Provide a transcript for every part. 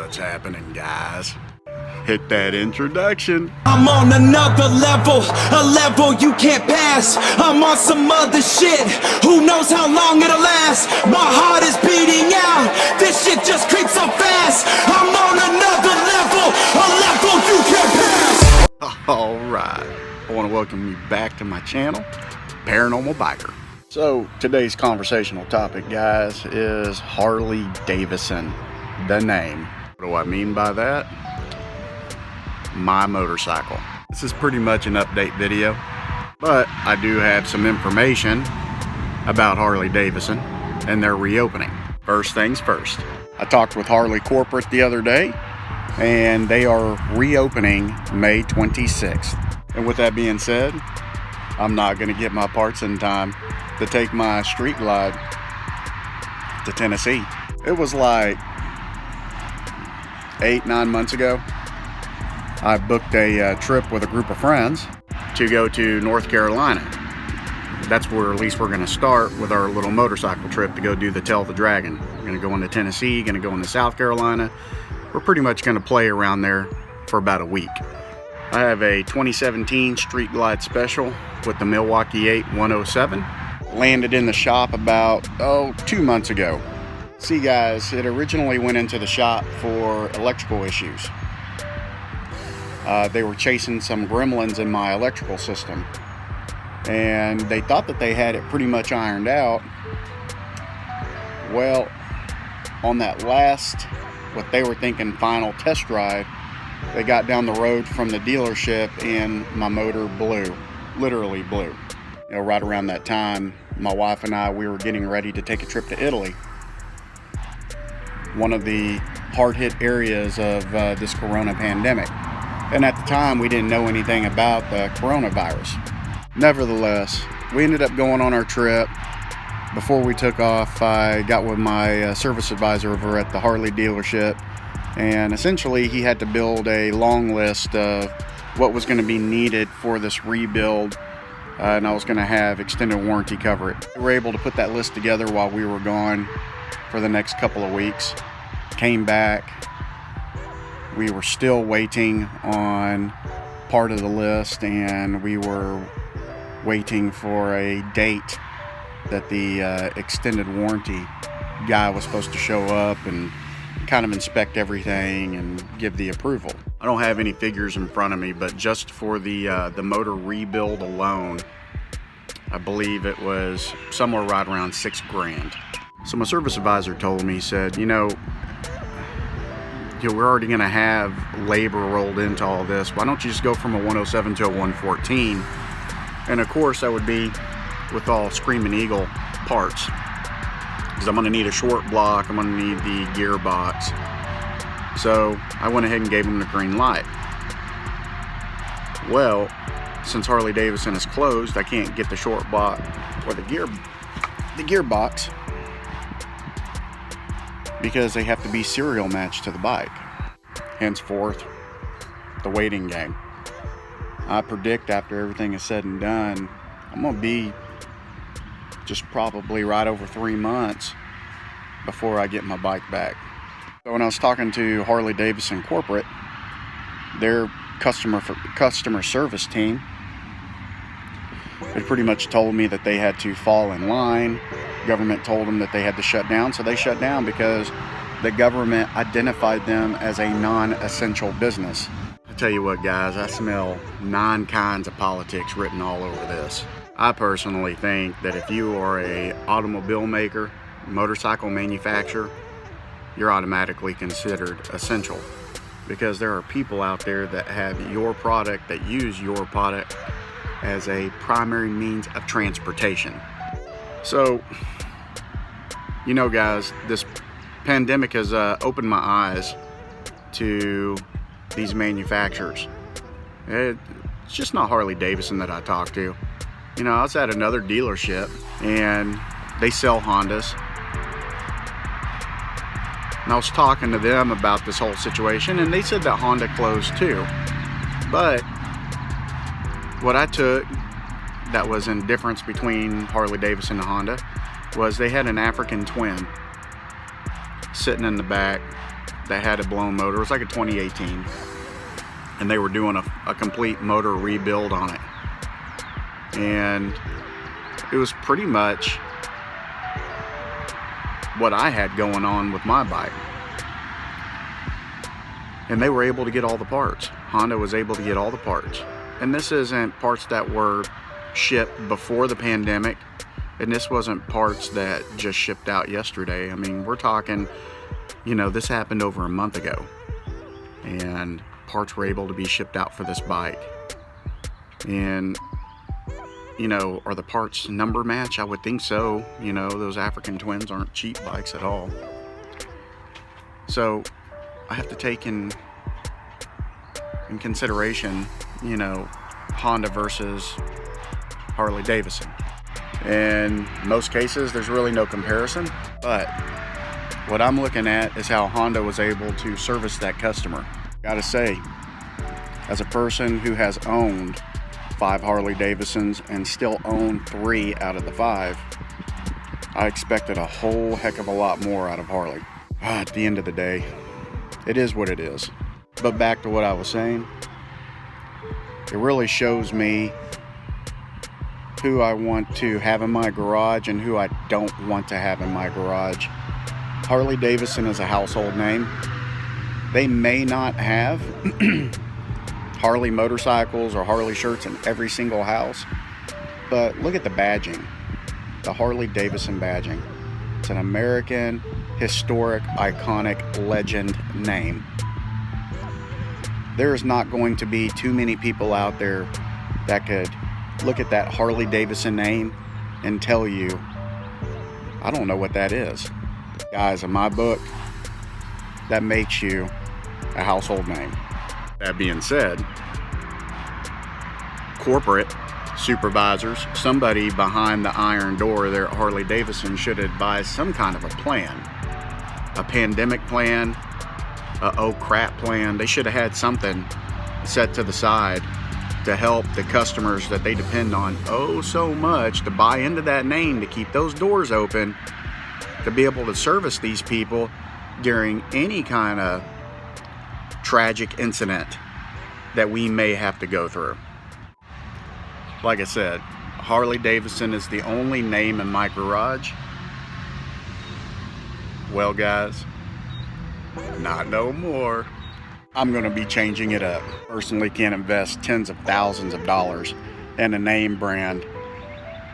What's happening, guys? Hit that introduction. I'm on another level, a level you can't pass. I'm on some other shit, who knows how long it'll last. My heart is beating out, this shit just creeps so fast. I'm on another level, a level you can't pass. Alright, I want to welcome you back to my channel, Paranormal Biker. So, today's conversational topic, guys, is Harley Davidson, the name. What do I mean by that? My motorcycle. This is pretty much an update video, but I do have some information about Harley Davidson and their reopening. First things first, I talked with Harley Corporate the other day, and they are reopening May 26th. And with that being said, I'm not going to get my parts in time to take my street glide to Tennessee. It was like 8-9 months ago. I booked a trip with a group of friends to go to North Carolina. That's where at least we're going to start with our little motorcycle trip to go do the Tail of the Dragon. We're going to go into Tennessee, going to go into South Carolina. We're pretty much going to play around there for about a week. I have a 2017 Street Glide Special with the Milwaukee 8 107. Landed in the shop about, 2 months ago. See guys, it originally went into the shop for electrical issues. They were chasing some gremlins in my electrical system, and they thought that they had it pretty much ironed out. Well, on that last, what they were thinking, final test ride, they got down the road from the dealership and my motor blew, literally blew. You know, right around that time, my wife and I, we were getting ready to take a trip to Italy. One of the hard-hit areas of this corona pandemic. And at the time, we didn't know anything about the coronavirus. Nevertheless, we ended up going on our trip. Before we took off, I got with my service advisor over at the Harley dealership. And essentially, he had to build a long list of what was going to be needed for this rebuild. And I was going to have extended warranty cover it. We were able to put that list together while we were gone for the next couple of weeks. Came back. We were still waiting on part of the list, and we were waiting for a date that the extended warranty guy was supposed to show up and kind of inspect everything and give the approval. I don't have any figures in front of me, but just for the motor rebuild alone, I believe it was somewhere right around $6,000. So my service advisor told me, he said, we're already going to have labor rolled into all this. Why don't you just go from a 107 to a 114? And of course, that would be with all Screaming Eagle parts, because I'm going to need a short block. I'm going to need the gearbox. So I went ahead and gave him the green light. Well, since Harley Davidson is closed, I can't get the short block or the gearbox, because they have to be serial matched to the bike. Henceforth, the waiting game. I predict after everything is said and done, I'm going to be just probably right over 3 months before I get my bike back. So when I was talking to Harley Davidson Corporate, their customer service team, they pretty much told me that they had to fall in line. Government told them that they had to shut down, so they shut down because the government identified them as a non-essential business. I tell you what, guys, I smell 9 kinds of politics written all over this. I personally think that if you are a automobile maker, motorcycle manufacturer, you're automatically considered essential, because there are people out there that have your product, that use your product as a primary means of transportation. So, guys, this pandemic has opened my eyes to these manufacturers. It's just not Harley Davidson that I talk to. I was at another dealership, and they sell Hondas. And I was talking to them about this whole situation, and they said that Honda closed too. But what I took that was in difference between Harley Davidson and Honda was they had an African twin sitting in the back that had a blown motor. It was like a 2018. And they were doing a complete motor rebuild on it. And it was pretty much what I had going on with my bike. And they were able to get all the parts. Honda was able to get all the parts. And this isn't parts that were shipped before the pandemic. And this wasn't parts that just shipped out yesterday. I mean, we're talking, you know, this happened over a month ago. And parts were able to be shipped out for this bike. And, you know, are the parts number match? I would think so. You know, those African twins aren't cheap bikes at all. So I have to take in consideration, you know, Honda versus Harley Davidson. In most cases, there's really no comparison, but what I'm looking at is how Honda was able to service that customer. Gotta say, as a person who has owned 5 Harley Davidsons and still own 3 out of the 5, I expected a whole heck of a lot more out of Harley. At the end of the day, it is what it is. But back to what I was saying, it really shows me who I want to have in my garage and who I don't want to have in my garage. Harley Davidson is a household name. They may not have Harley motorcycles or Harley shirts in every single house, but look at the badging, the Harley Davidson badging. It's an American, historic, iconic, legend name. There is not going to be too many people out there that could look at that Harley Davidson name and tell you, I don't know what that is. Guys, in my book, that makes you a household name. That being said, corporate supervisors, somebody behind the iron door there at Harley Davidson should advise some kind of a plan. A pandemic plan, a oh crap plan. They should have had something set to the side to help the customers that they depend on oh so much to buy into that name, to keep those doors open, to be able to service these people during any kind of tragic incident that we may have to go through. Like I said, Harley Davidson is the only name in my garage. Well, guys, not no more. I'm going to be changing it up. Personally, can't invest tens of thousands of dollars in a name brand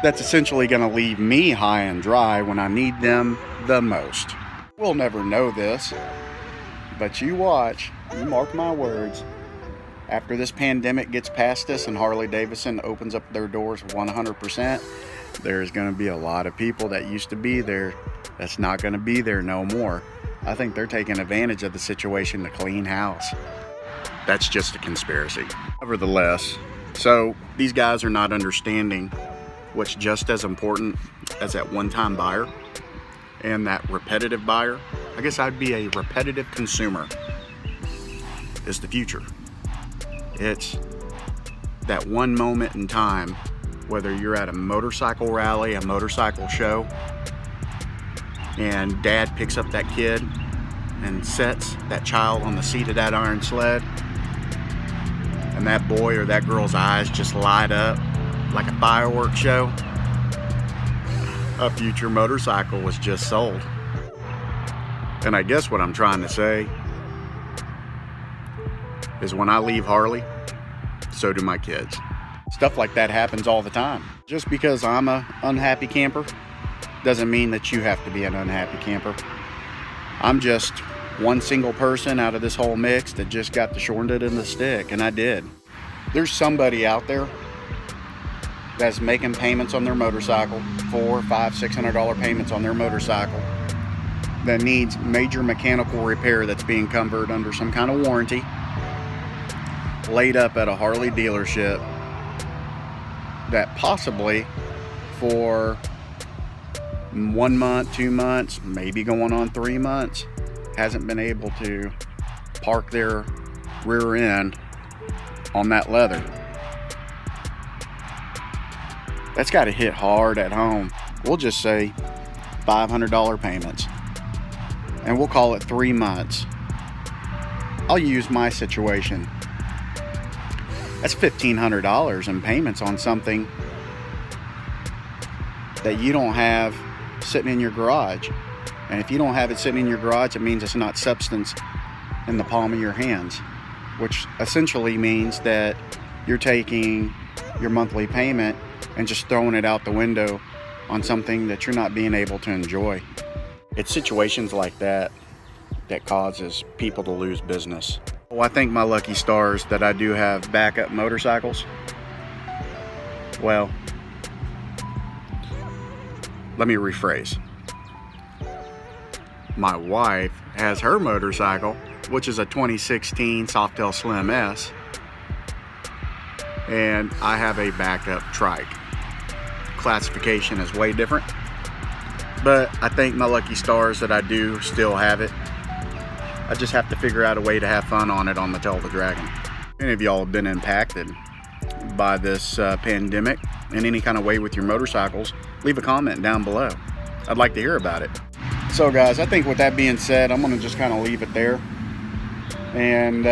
that's essentially going to leave me high and dry when I need them the most. We'll never know this, but you watch, you mark my words, after this pandemic gets past us and Harley Davidson opens up their doors 100%, there's going to be a lot of people that used to be there that's not going to be there no more. I think they're taking advantage of the situation to clean house. That's just a conspiracy. Nevertheless, so these guys are not understanding what's just as important as that one-time buyer and that repetitive buyer. I guess I'd be a repetitive consumer is the future. It's that one moment in time, whether you're at a motorcycle rally, a motorcycle show, and dad picks up that kid and sets that child on the seat of that iron sled, and that boy or that girl's eyes just light up like a fireworks show. A future motorcycle was just sold. And I guess what I'm trying to say is when I leave Harley, so do my kids. Stuff like that happens all the time. Just because I'm an unhappy camper doesn't mean that you have to be an unhappy camper. I'm just one single person out of this whole mix that just got the short end of the stick, and I did. There's somebody out there that's making payments on their motorcycle, $400, $500, $600 payments on their motorcycle, that needs major mechanical repair that's being covered under some kind of warranty, laid up at a Harley dealership that possibly for 1 month, 2 months, maybe going on 3 months, hasn't been able to park their rear end on that leather. That's got to hit hard at home. We'll just say $500 payments, and we'll call it 3 months. I'll use my situation. That's $1,500 in payments on something that you don't have sitting in your garage. And if you don't have it sitting in your garage, it means it's not substance in the palm of your hands, which essentially means that you're taking your monthly payment and just throwing it out the window on something that you're not being able to enjoy. It's situations like that that causes people to lose business. Well, I think my lucky stars that I do have backup motorcycles. Well, let me rephrase. My wife has her motorcycle, which is a 2016 Softail Slim S, and I have a backup trike. Classification is way different, but I think my lucky stars that I do still have it. I just have to figure out a way to have fun on it on the Tail of the Dragon. Any of y'all have been impacted by this pandemic in any kind of way with your motorcycles, leave a comment down below. I'd like to hear about it. So guys, I think with that being said, I'm gonna just kind of leave it there, and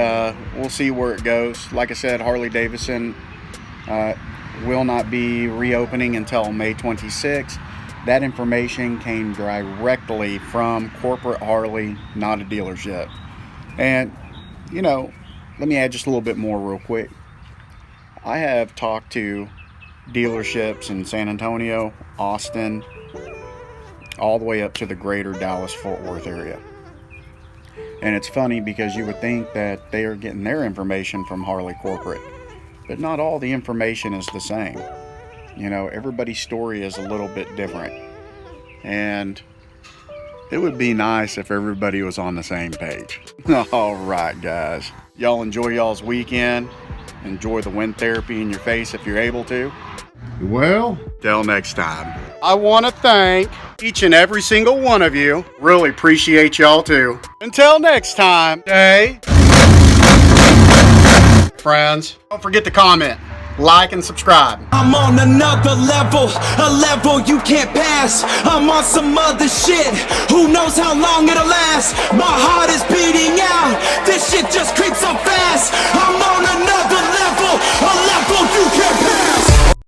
we'll see where it goes. Like I said, Harley Davidson will not be reopening until May 26th. That information came directly from corporate Harley, not a dealership. And, you know, let me add just a little bit more real quick. I have talked to dealerships in San Antonio, Austin, all the way up to the greater Dallas-Fort Worth area. And it's funny because you would think that they are getting their information from Harley corporate, but not all the information is the same. You know, everybody's story is a little bit different, and it would be nice if everybody was on the same page. All right, guys. Y'all enjoy y'all's weekend. Enjoy the wind therapy in your face if you're able to. Well, Till next time. I want to thank each and every single one of you. Really appreciate y'all too. Until next time, hey, friends, don't forget to comment, like, and subscribe. I'm on another level, a level you can't pass. I'm on some other shit, who knows how long it'll last. My heart is beating out, this shit just creeps so fast. I'm